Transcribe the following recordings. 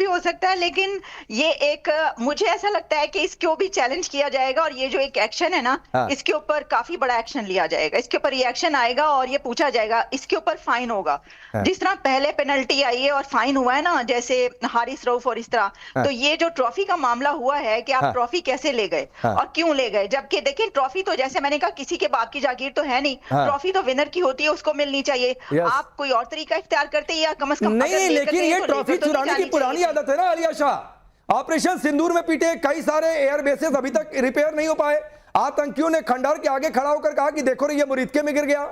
भी हो सकता है, लेकिन ये एक मुझे ऐसा लगता है कि इसको भी चैलेंज किया जाएगा और ये जो एक एक्शन है ना, इसके ऊपर काफी बड़ा एक्शन लिया जाएगा, इसके ऊपर रिएक्शन आएगा और ये पूछा जाएगा, इसके ऊपर फाइन होगा। जिस तरह पहले पेनल्टी आई है और फाइन हुआ है ना, जैसे हारिस रऊफ और इस तरह, तो ये जो ट्रॉफी का मामला हुआ है कि आप ट्रॉफी कैसे ले गए और क्यों ले गए, जबकि देखिए ट्रॉफी तो जैसे मैंने कहा किसी के बाप की जागीर तो है नहीं, ट्रॉफी तो विनर की होती है, उसको मिलनी चाहिए। आप कोई और तरीका इख्तियार करते या कम से कम नहीं, लेकिन ये ट्रॉफी चुराने की पुरानी आदत है ना आलिया शाह। ऑपरेशन सिंदूर में पीटे कई सारे एयर बेसेस अभी तक रिपेयर नहीं हो पाए। आतंकियों ने खंडहर के आगे खड़ा होकर कहा कि देखो रे, ये मुरीदके में गिर गया,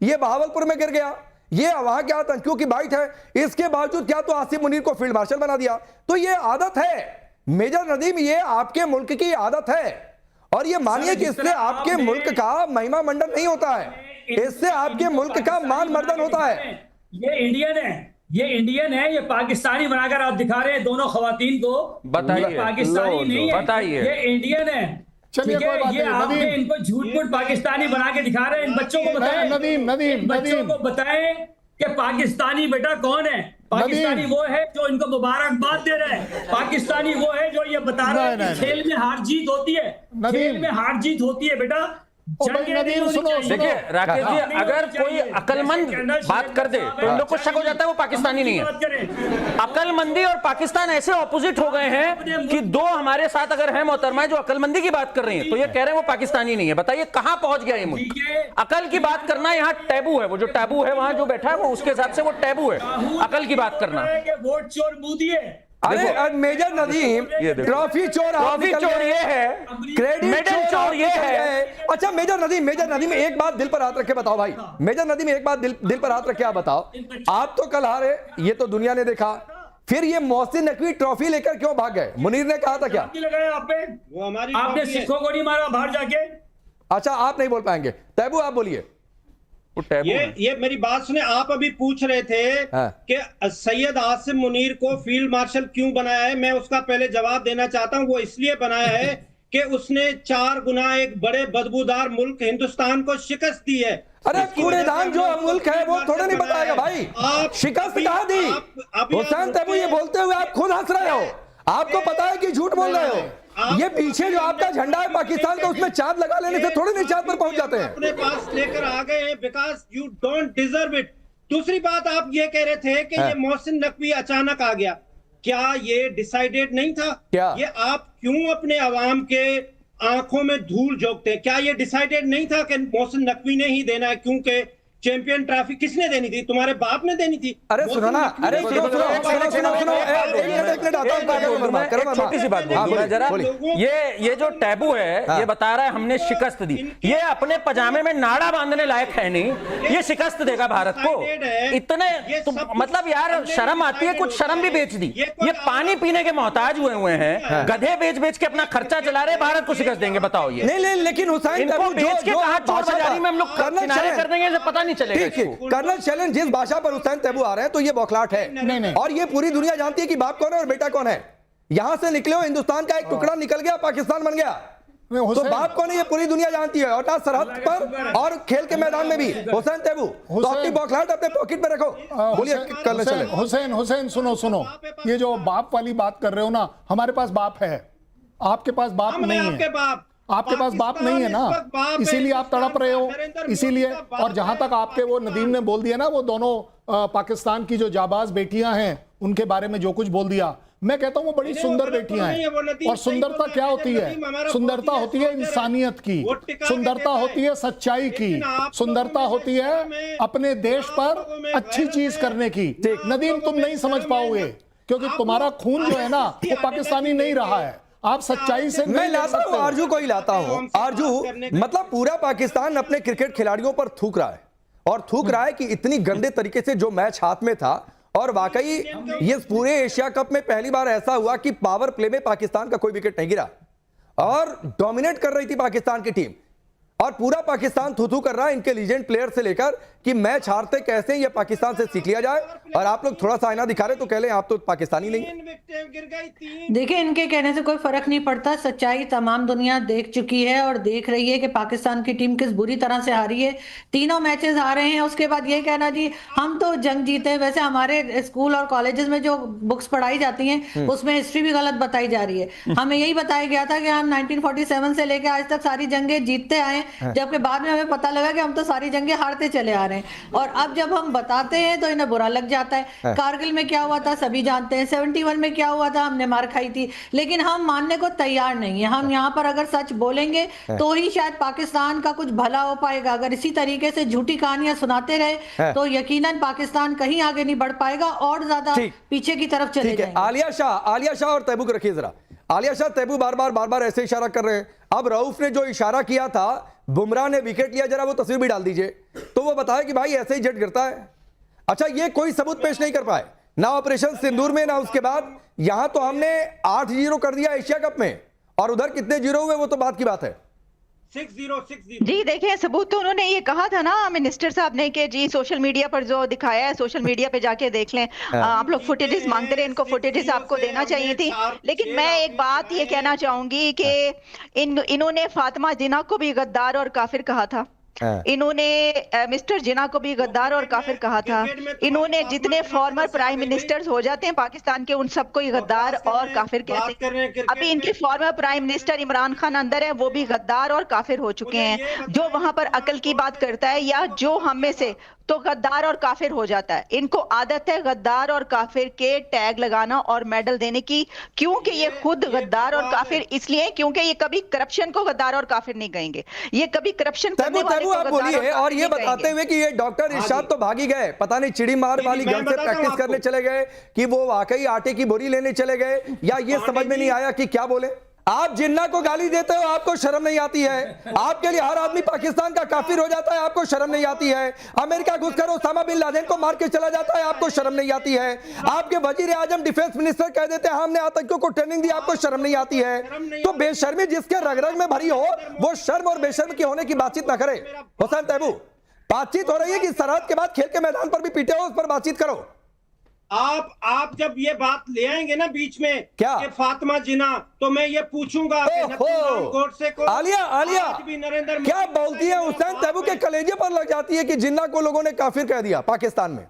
ये बहावलपुर में गिर गया, ये वहां के आतंकियों की बाइट है। इसके बावजूद क्या तो आसिफ मुनीर को फील्ड मार्शल बना दिया। तो ये आदत है मेजर नदीम, ये आपके मुल्क की आदत है और ये मानिए कि इससे आपके मुल्क का महिमा मंडन नहीं होता है, इससे आपके मुल्क का मान मर्दन होता है। ये इंडियन है, ये इंडियन है, ये पाकिस्तानी बनाकर आप दिखा रहे हैं दोनों खवातीन को। बताइए, पाकिस्तानी नहीं है, बताइए, ये इंडियन है। चलिए, कोई बात ये नहीं, आपने नदीम। इनको झूठ-मूठ पाकिस्तानी बना के दिखा रहे हैं। इन बच्चों को बताएं, नदीम, बच्चों को बताएं कि पाकिस्तानी बेटा कौन है। पाकिस्तानी वो है जो इनको मुबारकबाद दे रहे हैं, पाकिस्तानी वो है जो ये बता रहे हैं कि खेल में हार जीत होती है, खेल में हार जीत होती है बेटा। देखिए राकेश जी, अगर कोई अकलमंद बात कर दे तो इन लोग को शक हो जाता है वो पाकिस्तानी नहीं है। अकलमंदी और पाकिस्तान ऐसे ऑपोजिट हो गए हैं कि दो हमारे साथ अगर है मोहतरमा जो अकलमंदी की बात कर रही है तो ये कह रहे हैं वो पाकिस्तानी नहीं है। बताइए कहां पहुंच गया ये मुल्क। अकल की बात करना यहाँ टैबू है, वो जो टैबू है वहां जो बैठा है वो उसके हिसाब से वो टैबू है अकल की बात करना। वोट चोर मोदी है। अरे मेजर नदीम, ट्रॉफी चोर ये है, क्रेडिट चोर ये है। अच्छा मेजर नदीम एक बात दिल पर हाथ रख के बताओ भाई, मेजर नदीम एक बात दिल पर हाथ रख के आप बताओ, आप तो कल हारे, ये तो दुनिया ने देखा, फिर ये मोहसिन नकवी ट्रॉफी लेकर क्यों भाग गए? मुनीर ने कहा था क्या लगाया आपने सिखों को नहीं मारा बाहर जाके? अच्छा आप नहीं बोल पाएंगे, तैबू आप बोलिए। ये मेरी बात सुने, आप अभी पूछ रहे थे कि सैयद आसिफ मुनीर को फील्ड मार्शल क्यों बनाया है। मैं उसका पहले जवाब देना चाहता हूं। वो इसलिए बनाया है कि उसने 4 गुना एक बड़े बदबूदार मुल्क हिंदुस्तान को शिकस्त दी है। अरे कूड़ेदान जो मुल्क है वो थोड़ा नहीं बताएगा भाई, शिकस्त कहा दी। हुसैन तैबू ये बोलते हुए आप खुद हंस रहे हो, आपको पता है कि झूठ बोल रहे हो। ये पीछे जो आपका झंडा है पाकिस्तान का, उसमें चांद लगा लेने से थोड़ी नहीं चांद पर पहुंच जाते हैं। अपने पास लेकर आ गए हैं because you don't deserve it. दूसरी बात आप ये कह रहे थे कि ये मोहसिन नकवी अचानक आ गया, क्या ये डिसाइडेड नहीं था? क्या ये आप क्यों अपने अवाम के आंखों में धूल झोंकते हैं? क्या ये डिसाइडेड नहीं था कि मोहसिन नकवी ने ही देना है? क्योंकि चैंपियन ट्रॉफी किसने देनी थी? तुम्हारे बाप ने देनी थी। अरे सुनो ना, अरे सुनो एक मिनट आता हूं, छोटी सी बात बोलूं जरा। ये जो टैबू है ये बता रहा है हमने शिकस्त दी, ये अपने पजामे में नाड़ा बांधने लायक है नहीं, ये शिकस्त देगा भारत को। इतने मतलब यार शर्म आती है, कुछ शर्म भी बेच दी। ये पानी पीने के मोहताज हुए हैं, गधे बेच बेच के अपना खर्चा चला रहे, भारत को शिकस्त देंगे? बताओ ये नहीं, लेकिन हुसैन इनको बेच के कहां चोर बाजारी में हम लोग किनारे कर देंगे, पता नहीं चलेगा। कर्नल चैलेंज जिस भाषा पर हुसैन तैबू आ रहे हैं तो ये बौखलाहट है। नहीं। और ये पूरी दुनिया जानती है कि बाप कौन है और बेटा कौन है। यहां से निकले हो, हिंदुस्तान का एक टुकड़ा निकल गया, पाकिस्तान बन गया, तो बाप कौन है ये पूरी दुनिया जानती है, और ना सरहद पर और खेल के मैदान में भी। हुसैन तैबू, तो अपनी बौखलाहट अपने पॉकेट में रखो। बोलिए कर्नल चैलेंज। हुसैन सुनो, ये जो बाप वाली बात कर रहे हो ना, हमारे पास बाप है, आपके पास बाप नहीं है। आपके पास बाप नहीं है ना, इसीलिए आप तड़प रहे हो। इसीलिए, और जहां तक आपके वो नदीम ने बोल दिया ना, वो दोनों पाकिस्तान की जो जाबाज बेटियां हैं उनके बारे में जो कुछ बोल दिया, मैं कहता हूं वो बड़ी सुंदर बेटियां हैं। और सुंदरता क्या होती है? सुंदरता होती है इंसानियत की, सुंदरता होती है सच्चाई की, सुंदरता होती है अपने देश पर अच्छी चीज करने की। नदीम तुम नहीं समझ पाओगे क्योंकि तुम्हारा खून जो है ना वो पाकिस्तानी नहीं रहा है। आप सच्चाई से मैं लाता हूं, आरजू को ही लाता हूं। आरजू मतलब पूरा पाकिस्तान अपने क्रिकेट खिलाड़ियों पर थूक रहा है, और थूक रहा है कि इतनी गंदे तरीके से जो मैच हाथ में था। और वाकई ये पूरे एशिया कप में पहली बार ऐसा हुआ कि पावर प्ले में पाकिस्तान का कोई विकेट नहीं गिरा और डोमिनेट कर रही थी पाकिस्तान की टीम, और पूरा पाकिस्तान थू कर रहा है इनके लीजेंड प्लेयर से लेकर कि मैच हारते कैसे ये पाकिस्तान से सीख लिया जाए, और आप लोग थोड़ा सा आईना दिखा रहे तो कह लें आप तो पाकिस्तानी नहीं। देखिए, इनके कहने से कोई फर्क नहीं पड़ता, सच्चाई तमाम दुनिया देख चुकी है और देख रही है कि पाकिस्तान की टीम किस बुरी तरह से हारी है, तीनों मैचेस हारे हैं। उसके बाद ये कहना जी हम तो जंग जीते हैं। वैसे हमारे स्कूल और कॉलेजेस में जो बुक्स पढ़ाई जाती हैं उसमें हिस्ट्री भी गलत बताई जा रही है। हमें यही बताया गया था कि हम 1947 से लेकर आज तक सारी जंगें जीतते आए, जबकि बाद में हमें पता लगा कि हम तो सारी जंगें हारते चले आ रहे हैं। और अब जब हम बताते हैं तो इन्हें बुरा लग जाता है। कारगिल में क्या हुआ था सभी जानते हैं, 71 में क्या हुआ था, हमने मार खाई थी, लेकिन हम मानने को तैयार नहीं है। हम यहाँ पर अगर सच बोलेंगे तो ही शायद पाकिस्तान का कुछ भला हो पाएगा। अगर इसी तरीके से झूठी कहानियां सुनाते रहे तो यकीनन पाकिस्तान कहीं आगे नहीं बढ़ पाएगा और ज्यादा पीछे की तरफ चले जाएंगे। आलिया शाह और तैबू को रखिए जरा। आलिया शाह, तैबू बार बार ऐसे इशारा कर रहे हैं। अब रऊफ ने जो इशारा किया था, बुमराह ने विकेट लिया, जरा वो तस्वीर भी डाल दीजिए, तो वो बताया कि भाई ऐसे ही जेट गिरता है। अच्छा, ये कोई सबूत पेश नहीं कर पाए ना ऑपरेशन सिंदूर में ना उसके बाद। यहां तो हमने 8-0 कर दिया एशिया कप में, और उधर कितने जीरो हुए वो तो बात की बात है। 6-0 जी देखिए, सबूत तो उन्होंने ये कहा था ना मिनिस्टर साहब ने कि जी सोशल मीडिया पर जो दिखाया है, सोशल मीडिया पे जाके देख लें। आप लोग फुटेजेस मांगते रहे, इनको फुटेजेस आपको देना चाहिए थी। लेकिन मैं एक बात ये कहना चाहूंगी कि इन्होंने फातिमा जिन्ना को भी गद्दार और काफिर कहा था। इन्होंने मिस्टर जिन्ना को भी गद्दार और काफिर कहा था। इन्होंने जितने फॉर्मर प्राइम मिनिस्टर्स हो जाते हैं पाकिस्तान के, उन सबको ही गद्दार और काफिर कहते हैं। अभी इनके former prime minister Imran Khan अंदर है, वो भी गद्दार और काफिर हो चुके हैं। जो वहां पर अकल की बात करता है या जो हम में से, तो गद्दार और काफिर हो जाता है। इनको आदत है गद्दार और काफिर के टैग लगाना और मेडल देने की, क्योंकि ये खुद गद्दार और काफिर इसलिए क्योंकि ये कभी करप्शन को गद्दार और काफिर नहीं कहेंगे। ये कभी करप्शन करने वाले को आप बोलिए। और ये बताते हुए कि ये डॉक्टर इरशाद तो भागी गए, पता नहीं चिड़ी मार वाली गन से प्रैक्टिस करने चले गए कि वो वाकई आटे की बोरी लेने चले गए, या ये समझ में नहीं आया कि क्या बोले। आप जिन्ना को गाली देते हो, आपको शर्म नहीं आती है? आपके लिए हर आदमी पाकिस्तान का काफिर हो जाता है, आपको शर्म नहीं आती है? अमेरिका घुसकर ओसामा बिन लादेन को मार के चला जाता है, आपको शर्म नहीं आती है? आपके वजीर आजम डिफेंस मिनिस्टर कह देते हैं हमने आतंकियों को ट्रेनिंग दी, आपको शर्म नहीं आती है? तो बेशर्मी जिसके रग रग में भरी हो, वो शर्म और बेशर्म की होने की बातचीत ना करे। हुसैन तैबू, बातचीत हो रही है कि सरहद के बाद खेल के मैदान पर भी पीटे हो, उस पर बातचीत करो। आप जब ये बात ले आएंगे ना बीच में क्या कि फातिमा जिन्ना, तो मैं ये पूछूंगा गोडसे को। आलिया क्या बोलती है? हुसैन तैबू के कलेजे पर लग जाती है कि जिन्ना को लोगों ने काफिर कह दिया पाकिस्तान में।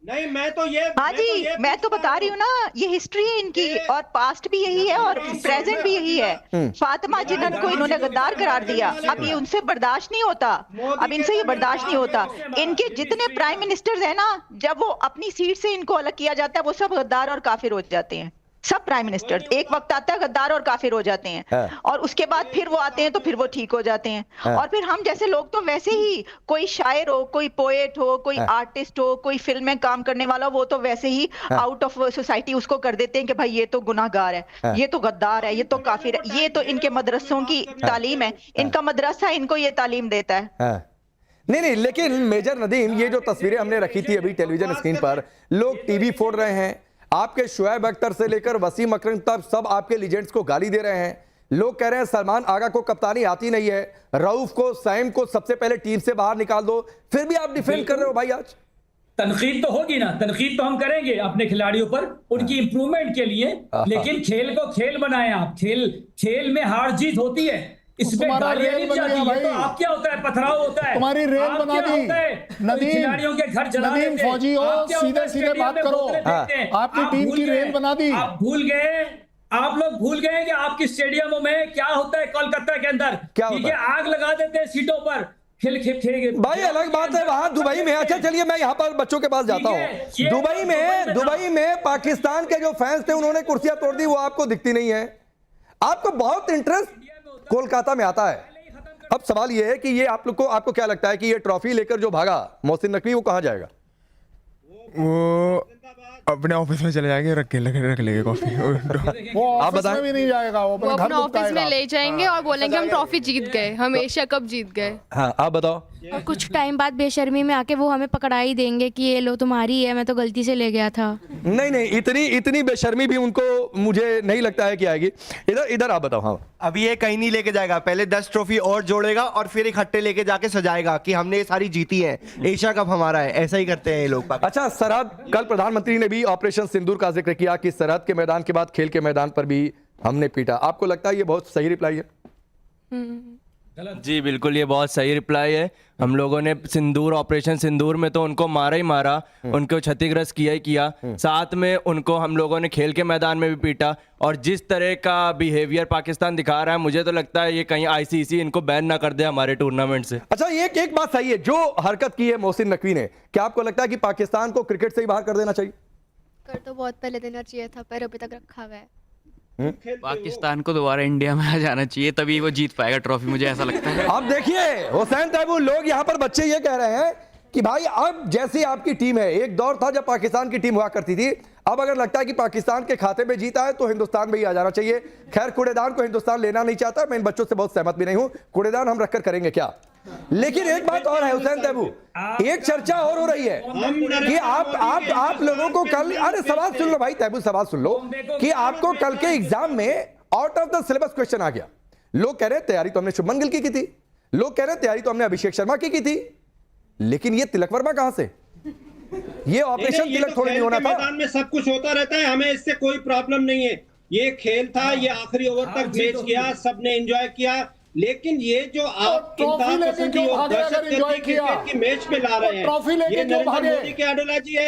नहीं, मैं तो ये मैं तो बता रही हूँ ना, ये हिस्ट्री है इनकी, और पास्ट भी यही है और प्रेजेंट भी यही है। फातिमा जिन्ना को इन्होंने गद्दार करार दिया। अब ये उनसे बर्दाश्त नहीं होता, अब इनसे ये बर्दाश्त नहीं होता। इनके जितने प्राइम मिनिस्टर्स हैं ना, जब वो अपनी सीट से इनको अलग किया जाता है, वो सब गद्दार और काफिर हो जाते हैं। सब प्राइम मिनिस्टर एक वक्त आता है गद्दार और काफिर हो जाते हैं, और उसके बाद फिर वो आते हैं तो फिर वो ठीक हो जाते हैं। और फिर हम जैसे लोग तो वैसे ही, कोई शायर हो, कोई पोएट हो, कोई आर्टिस्ट हो, कोई फिल्म में काम करने वाला, वो तो वैसे ही आउट ऑफ सोसाइटी उसको कर देते हैं कि भाई ये तो गुनाहगार है, ये तो गद्दार है, ये तो काफिर है। ये तो इनके मदरसों की तालीम है, इनका मदरसा इनको ये तालीम देता है। नहीं, लेकिन मेजर नदीम, ये जो तस्वीरें हमने रखी थी अभी टेलीविजन स्क्रीन पर, लोग टीवी फोड़ रहे हैं, आपके शुएब अख्तर से लेकर वसीम अकरम तक सब आपके लीजेंड्स को गाली दे रहे हैं। लोग कह रहे हैं सलमान आगा को कप्तानी आती नहीं है, रऊफ को, सैम को सबसे पहले टीम से बाहर निकाल दो, फिर भी आप डिफेंड कर रहे हो भाई। आज तनकीद तो होगी ना, तनकीद तो हम करेंगे अपने खिलाड़ियों पर, उनकी इंप्रूवमेंट के लिए, लेकिन खेल को खेल बनाए आप। खेल में हार जीत होती है, इसमें गालियां नहीं जाती है, तो आप क्या होता है, पथराव होता है, तुम्हारी रेल बना दी। नदीम, खिलाड़ियों के घर जला नदीम देते हैं। फौजी हो, सीधे बात करो। आपकी टीम की रेल बना दी। आप लोग भूल गए कि आपकी स्टेडियमों में क्या होता है कोलकाता के अंदर, ठीक है, आग लगा देते हैं सीटों पर। भाई अलग बात है वहां दुबई में। अच्छा चलिए, मैं यहाँ पर बच्चों के पास जाता हूँ। दुबई में पाकिस्तान के जो फैंस थे, उन्होंने कुर्सियां तोड़ दी, वो आपको दिखती नहीं है। आपको बहुत इंटरेस्ट कोलकाता में आता है। अब सवाल यह है कि ये आपको क्या लगता है कि ये ट्रॉफी लेकर जो भागा मोहसिन नकवी, वो कहां जाएगा? वो अपने ऑफिस में चले जाएंगे, रख लेंगे कॉफी। वो ऑफिस में भी नहीं जाएगा, वो अपने घर अपने ऑफिस में बुलाएगा। ले जाएंगे और बोलेंगे हम ट्रॉफी जीत गए, हम एशिया कप जीत गए। हाँ आप बताओ। और कुछ टाइम बाद बेशर्मी में आके वो हमें पकड़ा ही देंगे कि ये लो तुम्हारी है, मैं तो गलती से ले गया था। नहीं, इतनी बेशर्मी भी उनको मुझे नहीं लगता है कि आएगी। इधर आप बताओ। हाँ अभी ये कहीं नहीं लेके जाएगा, पहले 10 ट्रॉफी और जोड़ेगा और फिर इकट्ठे लेके जाके सजाएगा कि हमने ये सारी जीती है, एशिया कप हमारा है। ऐसा ही करते हैं ये लोग। अच्छा, सरहद, कल प्रधानमंत्री ने भी ऑपरेशन सिंदूर का जिक्र किया कि सरहद के मैदान के बाद खेल के मैदान पर भी हमने पीटा। आपको लगता है ये बहुत सही रिप्लाई है? जी बिल्कुल, ये बहुत सही रिप्लाई है। हम लोगों ने सिंदूर, ऑपरेशन सिंदूर में तो उनको मारा ही मारा, उनको क्षतिग्रस्त किया ही किया, साथ में उनको हम लोगों ने खेल के मैदान में भी पीटा। और जिस तरह का बिहेवियर पाकिस्तान दिखा रहा है, मुझे तो लगता है ये कहीं आईसीसी इनको बैन ना कर दे हमारे टूर्नामेंट से। अच्छा, एक बात सही है, जो हरकत की है मोहसिन नकवी ने, क्या आपको लगता है कि पाकिस्तान को क्रिकेट से ही बाहर कर देना चाहिए? कर तो बहुत पहले देना चाहिए था, पर अभी तक रखा हुआ है। पाकिस्तान को दोबारा इंडिया में आ जाना चाहिए, तभी वो जीत पाएगा ट्रॉफी, मुझे ऐसा लगता है। अब देखिए हुसैन तैमूर, लोग यहाँ पर बच्चे ये कह रहे हैं कि भाई अब जैसी आपकी टीम है, एक दौर था जब पाकिस्तान की टीम हुआ करती थी, अब अगर लगता है कि पाकिस्तान के खाते में जीता है तो हिंदुस्तान में ही आ जाना चाहिए। खैर, कूड़ेदान को हिंदुस्तान लेना नहीं चाहता, मैं इन बच्चों से बहुत सहमत भी नहीं हूं। कूड़ेदान हम रखकर करेंगे क्या? लेकिन एक बात और है हुसैन तैमूर, एक चर्चा और हो रही है कि आप लोगों को कल, अरे सवाल सुन लो भाई तैमूर, सवाल सुन लो कि आपको कल के एग्जाम में out of the syllabus question आ गया। लोग कह रहे हैं तैयारी तो हमने शुभमन गिल की थी, लोग कह रहे हैं तैयारी तो हमने अभिषेक शर्मा की थी, लेकिन ये तिलक वर्मा कहां से? ये ऑपरेशन तिलक थोड़ी नहीं होना था। मैदान में सब कुछ होता रहता है, हमें इससे कोई प्रॉब्लम नहीं है। ये खेल था, ये आखिरी ओवर तक मैच किया, सबने एंजॉय किया। लेकिन ये जो आप ट्रॉफी लेके क्यों भागे अगर एंजॉय किया? की मैच में ला रहे हैं, ट्रॉफी लेके ये क्यों नरेंद्र भागे? मोदी की आइडियोलॉजी है।